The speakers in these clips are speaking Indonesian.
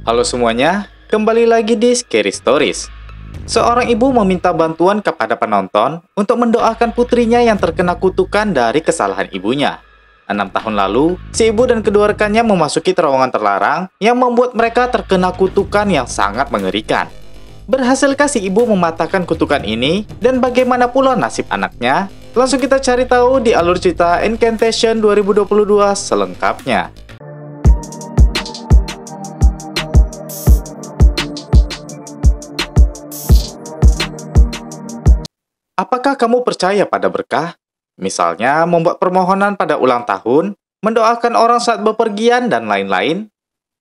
Halo semuanya, kembali lagi di Scary Stories. Seorang ibu meminta bantuan kepada penonton untuk mendoakan putrinya yang terkena kutukan dari kesalahan ibunya. 6 tahun lalu, si ibu dan kedua rekannya memasuki terowongan terlarang yang membuat mereka terkena kutukan yang sangat mengerikan. Berhasilkah si ibu mematahkan kutukan ini? Dan bagaimana pula nasib anaknya? Langsung kita cari tahu di alur cerita Incantation 2022 selengkapnya. Apakah kamu percaya pada berkah? Misalnya, membuat permohonan pada ulang tahun, mendoakan orang saat bepergian, dan lain-lain.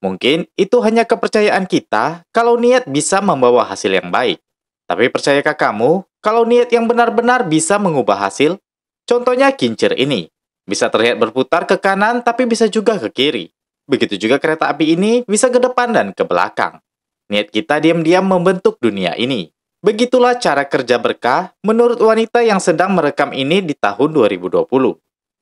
Mungkin itu hanya kepercayaan kita kalau niat bisa membawa hasil yang baik. Tapi percayakah kamu kalau niat yang benar-benar bisa mengubah hasil? Contohnya kincir ini. Bisa terlihat berputar ke kanan tapi bisa juga ke kiri. Begitu juga kereta api ini bisa ke depan dan ke belakang. Niat kita diam-diam membentuk dunia ini. Begitulah cara kerja berkah menurut wanita yang sedang merekam ini di tahun 2020.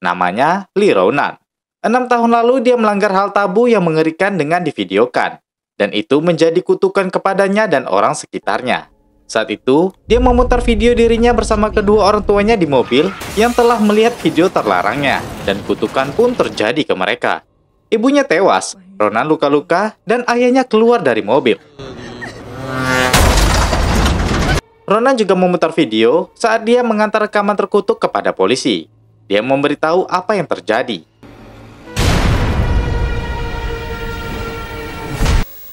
Namanya Lee Ronan. 6 tahun lalu dia melanggar hal tabu yang mengerikan dengan divideokan. Dan itu menjadi kutukan kepadanya dan orang sekitarnya. Saat itu, dia memutar video dirinya bersama kedua orang tuanya di mobil yang telah melihat video terlarangnya. Dan kutukan pun terjadi ke mereka. Ibunya tewas, Ronan luka-luka, dan ayahnya keluar dari mobil. Ronan juga memutar video saat dia mengantar rekaman terkutuk kepada polisi. Dia memberitahu apa yang terjadi.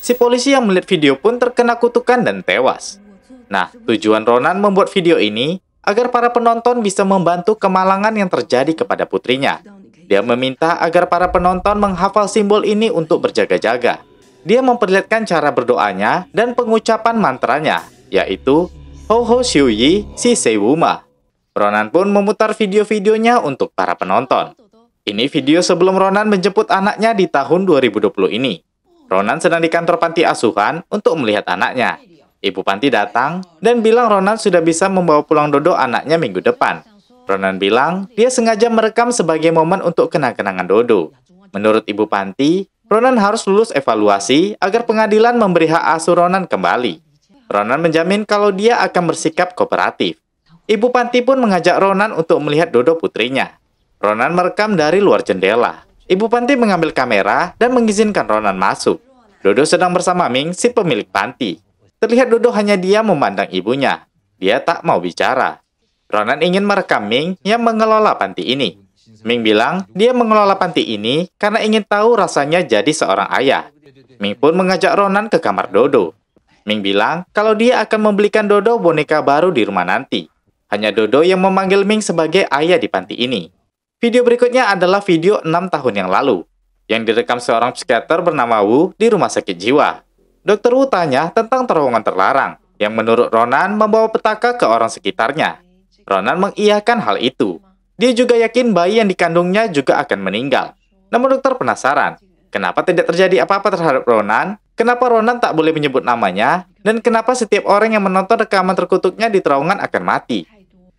Si polisi yang melihat video pun terkena kutukan dan tewas. Nah, tujuan Ronan membuat video ini agar para penonton bisa membantu kemalangan yang terjadi kepada putrinya. Dia meminta agar para penonton menghafal simbol ini untuk berjaga-jaga. Dia memperlihatkan cara berdoanya dan pengucapan mantranya, yaitu Ho Ho Xiu Yi Si Se Wu Ma. Ronan pun memutar video-videonya untuk para penonton. Ini video sebelum Ronan menjemput anaknya di tahun 2020 ini. Ronan sedang di kantor panti asuhan untuk melihat anaknya. Ibu panti datang dan bilang Ronan sudah bisa membawa pulang Dodo anaknya minggu depan. Ronan bilang dia sengaja merekam sebagai momen untuk kenang-kenangan Dodo. Menurut ibu panti, Ronan harus lulus evaluasi agar pengadilan memberi hak asuh Ronan kembali. Ronan menjamin kalau dia akan bersikap kooperatif. Ibu panti pun mengajak Ronan untuk melihat Dodo putrinya. Ronan merekam dari luar jendela. Ibu panti mengambil kamera dan mengizinkan Ronan masuk. Dodo sedang bersama Ming, si pemilik panti. Terlihat Dodo hanya diam memandang ibunya. Dia tak mau bicara. Ronan ingin merekam Ming yang mengelola panti ini. Ming bilang dia mengelola panti ini karena ingin tahu rasanya jadi seorang ayah. Ming pun mengajak Ronan ke kamar Dodo. Ming bilang kalau dia akan membelikan Dodo boneka baru di rumah nanti. Hanya Dodo yang memanggil Ming sebagai ayah di panti ini. Video berikutnya adalah video 6 tahun yang lalu, yang direkam seorang psikiater bernama Wu di rumah sakit jiwa. Dokter Wu tanya tentang terowongan terlarang, yang menurut Ronan membawa petaka ke orang sekitarnya. Ronan mengiyakan hal itu. Dia juga yakin bayi yang dikandungnya juga akan meninggal. Namun dokter penasaran, kenapa tidak terjadi apa-apa terhadap Ronan? Kenapa Ronan tak boleh menyebut namanya? Dan kenapa setiap orang yang menonton rekaman terkutuknya di terowongan akan mati?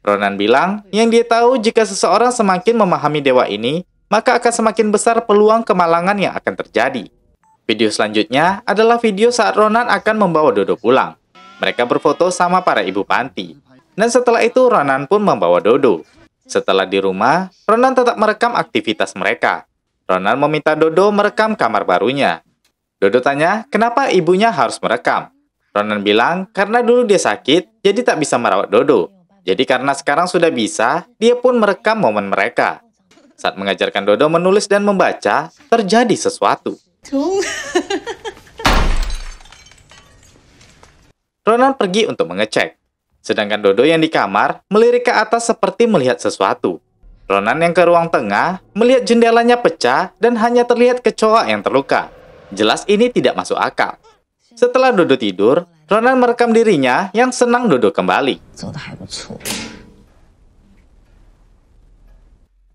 Ronan bilang, yang dia tahu jika seseorang semakin memahami dewa ini, maka akan semakin besar peluang kemalangan yang akan terjadi. Video selanjutnya adalah video saat Ronan akan membawa Dodo pulang. Mereka berfoto sama para ibu panti. Dan setelah itu Ronan pun membawa Dodo. Setelah di rumah, Ronan tetap merekam aktivitas mereka. Ronan meminta Dodo merekam kamar barunya. Dodo tanya, kenapa ibunya harus merekam? Ronan bilang, karena dulu dia sakit, jadi tak bisa merawat Dodo. Jadi karena sekarang sudah bisa, dia pun merekam momen mereka. Saat mengajarkan Dodo menulis dan membaca, terjadi sesuatu. Ronan pergi untuk mengecek. Sedangkan Dodo yang di kamar, melirik ke atas seperti melihat sesuatu. Ronan yang ke ruang tengah, melihat jendelanya pecah dan hanya terlihat kecoa yang terluka. Jelas ini tidak masuk akal. Setelah Dodo tidur, Ronan merekam dirinya yang senang Dodo kembali.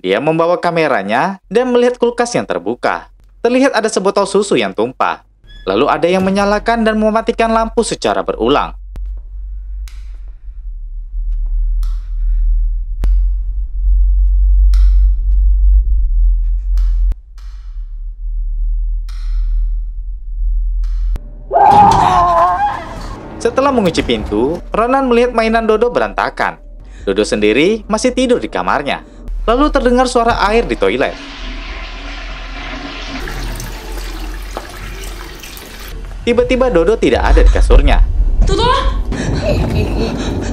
Dia membawa kameranya dan melihat kulkas yang terbuka. Terlihat ada sebotol susu yang tumpah. Lalu ada yang menyalakan dan mematikan lampu secara berulang. Setelah mengunci pintu, Ronan melihat mainan Dodo berantakan. Dodo sendiri masih tidur di kamarnya. Lalu terdengar suara air di toilet. Tiba-tiba Dodo tidak ada di kasurnya. Dodo!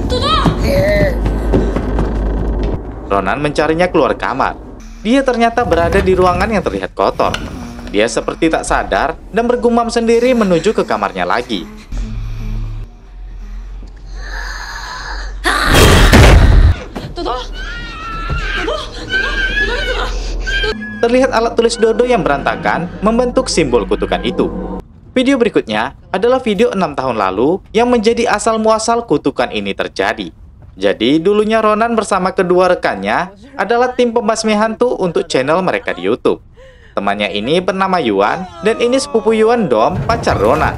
Dodo! Ronan mencarinya keluar kamar. Dia ternyata berada di ruangan yang terlihat kotor. Dia seperti tak sadar dan bergumam sendiri menuju ke kamarnya lagi. Terlihat alat tulis Dodo yang berantakan membentuk simbol kutukan itu. Video berikutnya adalah video 6 tahun lalu yang menjadi asal muasal kutukan ini terjadi. Jadi dulunya Ronan bersama kedua rekannya adalah tim pembasmi hantu untuk channel mereka di YouTube. Temannya ini bernama Yuan dan ini sepupu Yuan Dom, pacar Ronan.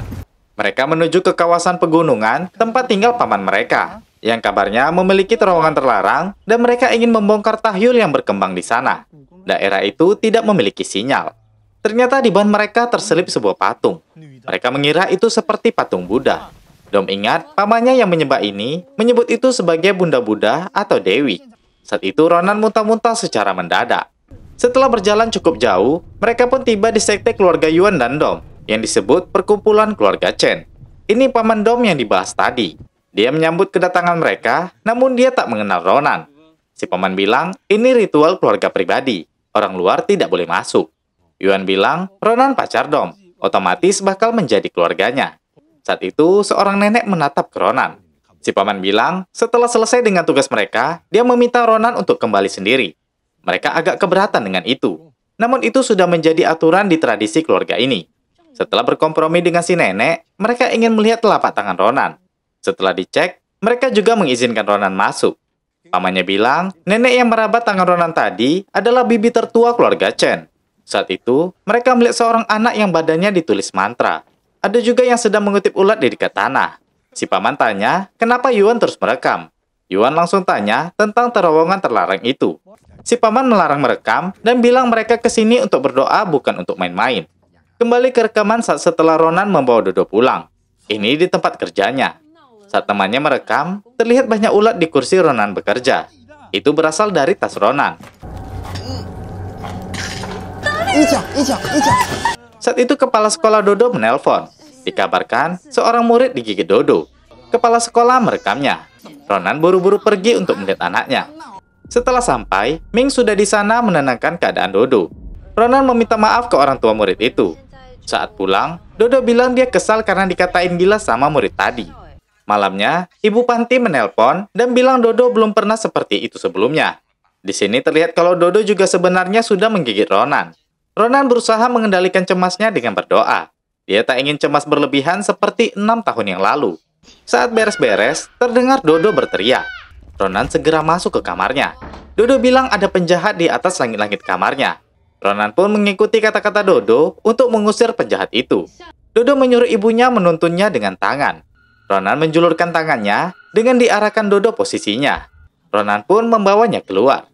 Mereka menuju ke kawasan pegunungan tempat tinggal paman mereka, yang kabarnya memiliki terowongan terlarang dan mereka ingin membongkar tahyul yang berkembang di sana. Daerah itu tidak memiliki sinyal. Ternyata di ban mereka terselip sebuah patung. Mereka mengira itu seperti patung Buddha. Dom ingat pamannya yang menyembah ini menyebut itu sebagai Bunda Buddha atau Dewi. Saat itu Ronan muntah-muntah secara mendadak. Setelah berjalan cukup jauh, mereka pun tiba di sekte keluarga Yuan dan Dom yang disebut perkumpulan keluarga Chen. Ini paman Dom yang dibahas tadi. Dia menyambut kedatangan mereka, namun dia tak mengenal Ronan. Si paman bilang, ini ritual keluarga pribadi. Orang luar tidak boleh masuk. Yuan bilang, Ronan pacar Dom, otomatis bakal menjadi keluarganya. Saat itu, seorang nenek menatap ke Ronan. Si paman bilang, setelah selesai dengan tugas mereka, dia meminta Ronan untuk kembali sendiri. Mereka agak keberatan dengan itu. Namun itu sudah menjadi aturan di tradisi keluarga ini. Setelah berkompromi dengan si nenek, mereka ingin melihat telapak tangan Ronan. Setelah dicek, mereka juga mengizinkan Ronan masuk. Pamannya bilang, nenek yang merabat tangan Ronan tadi adalah bibi tertua keluarga Chen. Saat itu, mereka melihat seorang anak yang badannya ditulis mantra. Ada juga yang sedang mengutip ulat di dekat tanah. Si paman tanya, kenapa Yuan terus merekam? Yuan langsung tanya tentang terowongan terlarang itu. Si paman melarang merekam dan bilang mereka ke sini untuk berdoa bukan untuk main-main. Kembali ke rekaman saat setelah Ronan membawa Dodo pulang. Ini di tempat kerjanya. Saat temannya merekam, terlihat banyak ulat di kursi Ronan bekerja. Itu berasal dari tas Ronan. Saat itu kepala sekolah Dodo menelpon. Dikabarkan seorang murid digigit Dodo. Kepala sekolah merekamnya. Ronan buru-buru pergi untuk melihat anaknya. Setelah sampai, Ming sudah di sana menenangkan keadaan Dodo. Ronan meminta maaf ke orang tua murid itu. Saat pulang, Dodo bilang dia kesal karena dikatain gila sama murid tadi. Malamnya, Ibu Panti menelpon dan bilang Dodo belum pernah seperti itu sebelumnya. Di sini terlihat kalau Dodo juga sebenarnya sudah menggigit Ronan. Ronan berusaha mengendalikan cemasnya dengan berdoa. Dia tak ingin cemas berlebihan seperti 6 tahun yang lalu. Saat beres-beres, terdengar Dodo berteriak. Ronan segera masuk ke kamarnya. Dodo bilang ada penjahat di atas langit-langit kamarnya. Ronan pun mengikuti kata-kata Dodo untuk mengusir penjahat itu. Dodo menyuruh ibunya menuntunnya dengan tangan. Ronan menjulurkan tangannya dengan diarahkan Dodo posisinya. Ronan pun membawanya keluar.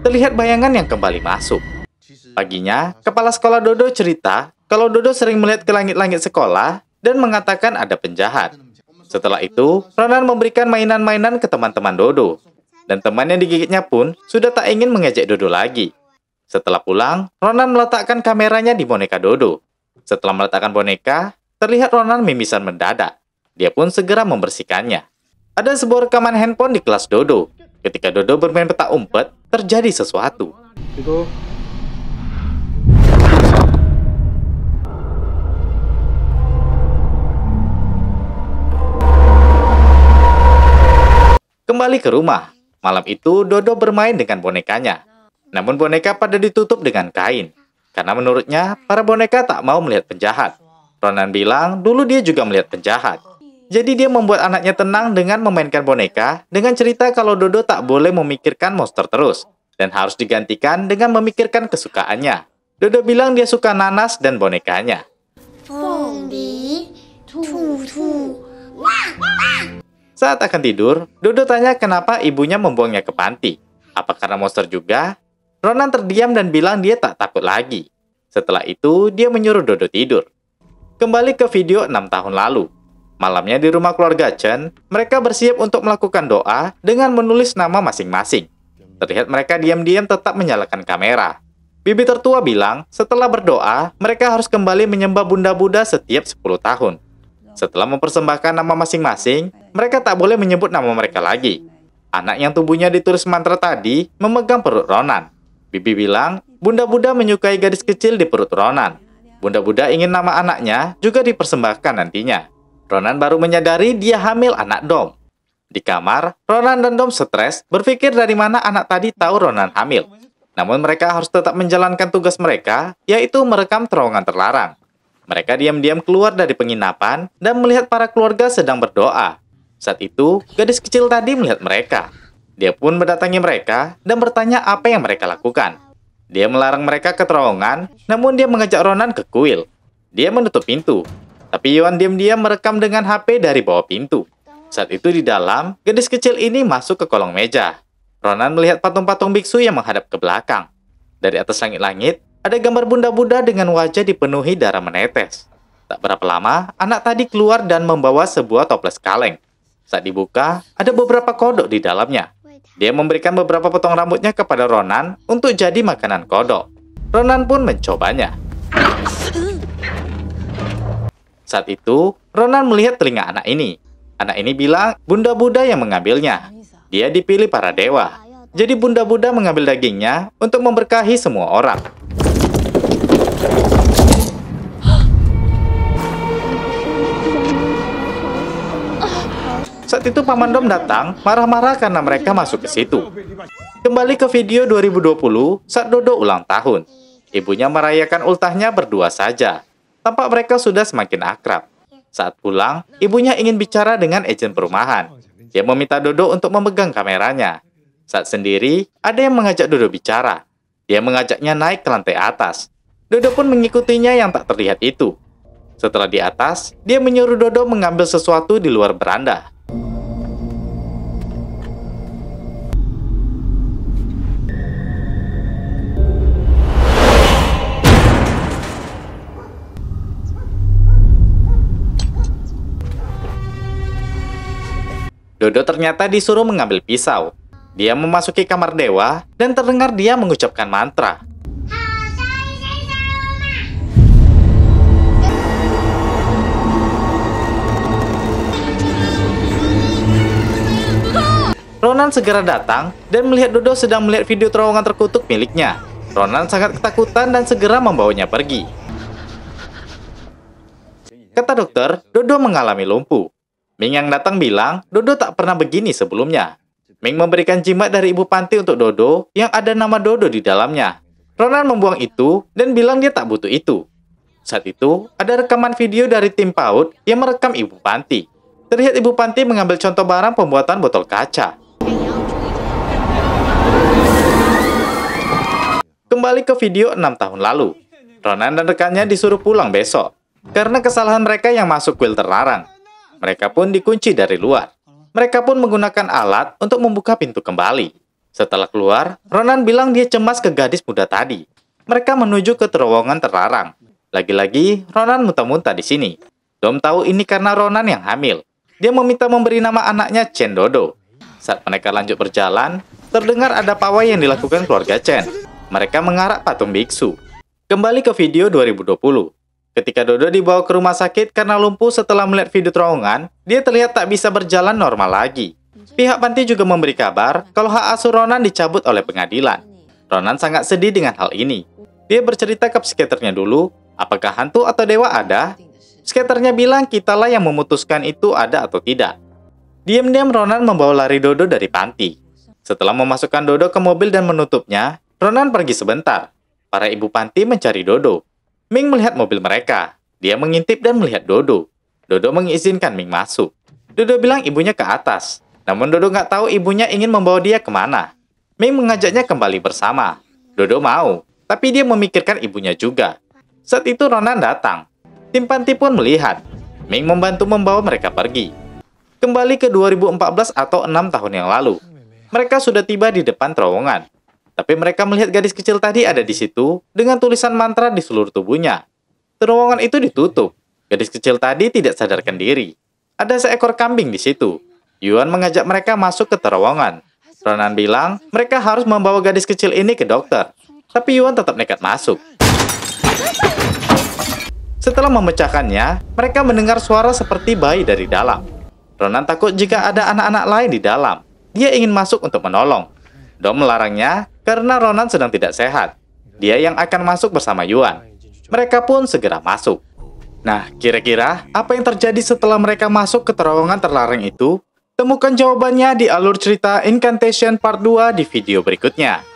Terlihat bayangan yang kembali masuk. Paginya, kepala sekolah Dodo cerita kalau Dodo sering melihat ke langit-langit sekolah dan mengatakan ada penjahat. Setelah itu, Ronan memberikan mainan-mainan ke teman-teman Dodo. Dan teman yang digigitnya pun sudah tak ingin mengejek Dodo lagi. Setelah pulang, Ronan meletakkan kameranya di boneka Dodo. Setelah meletakkan boneka, terlihat Ronan mimisan mendadak. Dia pun segera membersihkannya. Ada sebuah rekaman handphone di kelas Dodo. Ketika Dodo bermain petak umpet, terjadi sesuatu. Kembali ke rumah. Malam itu, Dodo bermain dengan bonekanya. Namun boneka pada ditutup dengan kain. Karena menurutnya, para boneka tak mau melihat penjahat. Ronan bilang, dulu dia juga melihat penjahat. Jadi dia membuat anaknya tenang dengan memainkan boneka, dengan cerita kalau Dodo tak boleh memikirkan monster terus. Dan harus digantikan dengan memikirkan kesukaannya. Dodo bilang dia suka nanas dan bonekanya. Saat akan tidur, Dodo tanya kenapa ibunya membuangnya ke panti. Apa karena monster juga? Ronan terdiam dan bilang dia tak takut lagi. Setelah itu, dia menyuruh Dodo tidur. Kembali ke video 6 tahun lalu. Malamnya di rumah keluarga Chen, mereka bersiap untuk melakukan doa dengan menulis nama masing-masing. Terlihat mereka diam-diam tetap menyalakan kamera. Bibi tertua bilang, setelah berdoa, mereka harus kembali menyembah Bunda Buddha setiap 10 tahun. Setelah mempersembahkan nama masing-masing, mereka tak boleh menyebut nama mereka lagi. Anak yang tubuhnya ditulis mantra tadi memegang perut Ronan. Bibi bilang, Bunda Buddha menyukai gadis kecil di perut Ronan. Bunda Buddha ingin nama anaknya juga dipersembahkan nantinya. Ronan baru menyadari dia hamil anak Dom. Di kamar, Ronan dan Dom stres berpikir dari mana anak tadi tahu Ronan hamil. Namun mereka harus tetap menjalankan tugas mereka, yaitu merekam terowongan terlarang. Mereka diam-diam keluar dari penginapan dan melihat para keluarga sedang berdoa. Saat itu, gadis kecil tadi melihat mereka. Dia pun mendatangi mereka dan bertanya apa yang mereka lakukan. Dia melarang mereka ke terowongan, namun dia mengajak Ronan ke kuil. Dia menutup pintu. Tapi Yuan diam-diam merekam dengan HP dari bawah pintu. Saat itu di dalam, gadis kecil ini masuk ke kolong meja. Ronan melihat patung-patung biksu yang menghadap ke belakang. Dari atas langit-langit, ada gambar Bunda Buddha dengan wajah dipenuhi darah menetes. Tak berapa lama, anak tadi keluar dan membawa sebuah toples kaleng. Saat dibuka, ada beberapa kodok di dalamnya. Dia memberikan beberapa potong rambutnya kepada Ronan untuk jadi makanan kodok. Ronan pun mencobanya. Saat itu, Ronan melihat telinga anak ini. Anak ini bilang Bunda Buddha yang mengambilnya. Dia dipilih para dewa. Jadi Bunda Buddha mengambil dagingnya untuk memberkahi semua orang. Saat itu Paman Dom datang, marah-marah karena mereka masuk ke situ. Kembali ke video 2020 saat Dodo ulang tahun. Ibunya merayakan ultahnya berdua saja. Tampak mereka sudah semakin akrab. Saat pulang, ibunya ingin bicara dengan agen perumahan. Dia meminta Dodo untuk memegang kameranya. Saat sendiri, ada yang mengajak Dodo bicara. Dia mengajaknya naik ke lantai atas. Dodo pun mengikutinya yang tak terlihat itu. Setelah di atas, dia menyuruh Dodo mengambil sesuatu di luar beranda. Dodo ternyata disuruh mengambil pisau. Dia memasuki kamar dewa dan terdengar dia mengucapkan mantra. Ronan segera datang dan melihat Dodo sedang melihat video terowongan terkutuk miliknya. Ronan sangat ketakutan dan segera membawanya pergi. Kata dokter, Dodo mengalami lumpuh. Ming yang datang bilang, Dodo tak pernah begini sebelumnya. Ming memberikan jimat dari ibu panti untuk Dodo yang ada nama Dodo di dalamnya. Ronan membuang itu dan bilang dia tak butuh itu. Saat itu, ada rekaman video dari tim PAUD yang merekam ibu panti. Terlihat ibu panti mengambil contoh barang pembuatan botol kaca. Kembali ke video 6 tahun lalu. Ronan dan rekannya disuruh pulang besok karena kesalahan mereka yang masuk kuil terlarang. Mereka pun dikunci dari luar. Mereka pun menggunakan alat untuk membuka pintu kembali. Setelah keluar, Ronan bilang dia cemas ke gadis muda tadi. Mereka menuju ke terowongan terlarang. Lagi-lagi, Ronan muntah-muntah di sini. Dom tahu ini karena Ronan yang hamil. Dia meminta memberi nama anaknya Chen Dodo. Saat mereka lanjut berjalan, terdengar ada pawai yang dilakukan keluarga Chen. Mereka mengarak patung biksu. Kembali ke video 2020. Ketika Dodo dibawa ke rumah sakit karena lumpuh setelah melihat video terowongan, dia terlihat tak bisa berjalan normal lagi. Pihak panti juga memberi kabar kalau hak asuh Ronan dicabut oleh pengadilan. Ronan sangat sedih dengan hal ini. Dia bercerita ke psikiaternya dulu, apakah hantu atau dewa ada? Psikiaternya bilang kitalah yang memutuskan itu ada atau tidak. Diam-diam Ronan membawa lari Dodo dari panti. Setelah memasukkan Dodo ke mobil dan menutupnya, Ronan pergi sebentar. Para ibu panti mencari Dodo. Ming melihat mobil mereka. Dia mengintip dan melihat Dodo. Dodo mengizinkan Ming masuk. Dodo bilang ibunya ke atas. Namun Dodo nggak tahu ibunya ingin membawa dia kemana. Ming mengajaknya kembali bersama. Dodo mau, tapi dia memikirkan ibunya juga. Saat itu Ronan datang. Tim panti pun melihat. Ming membantu membawa mereka pergi. Kembali ke 2014 atau 6 tahun yang lalu. Mereka sudah tiba di depan terowongan. Tapi mereka melihat gadis kecil tadi ada di situ dengan tulisan mantra di seluruh tubuhnya. Terowongan itu ditutup. Gadis kecil tadi tidak sadarkan diri. Ada seekor kambing di situ. Yuan mengajak mereka masuk ke terowongan. Ronan bilang mereka harus membawa gadis kecil ini ke dokter. Tapi Yuan tetap nekat masuk. Setelah memecahkannya, mereka mendengar suara seperti bayi dari dalam. Ronan takut jika ada anak-anak lain di dalam. Dia ingin masuk untuk menolong. Dom melarangnya karena Ronan sedang tidak sehat. Dia yang akan masuk bersama Yuan. Mereka pun segera masuk. Nah, kira-kira apa yang terjadi setelah mereka masuk ke terowongan terlarang itu? Temukan jawabannya di alur cerita Incantation Part 2 di video berikutnya.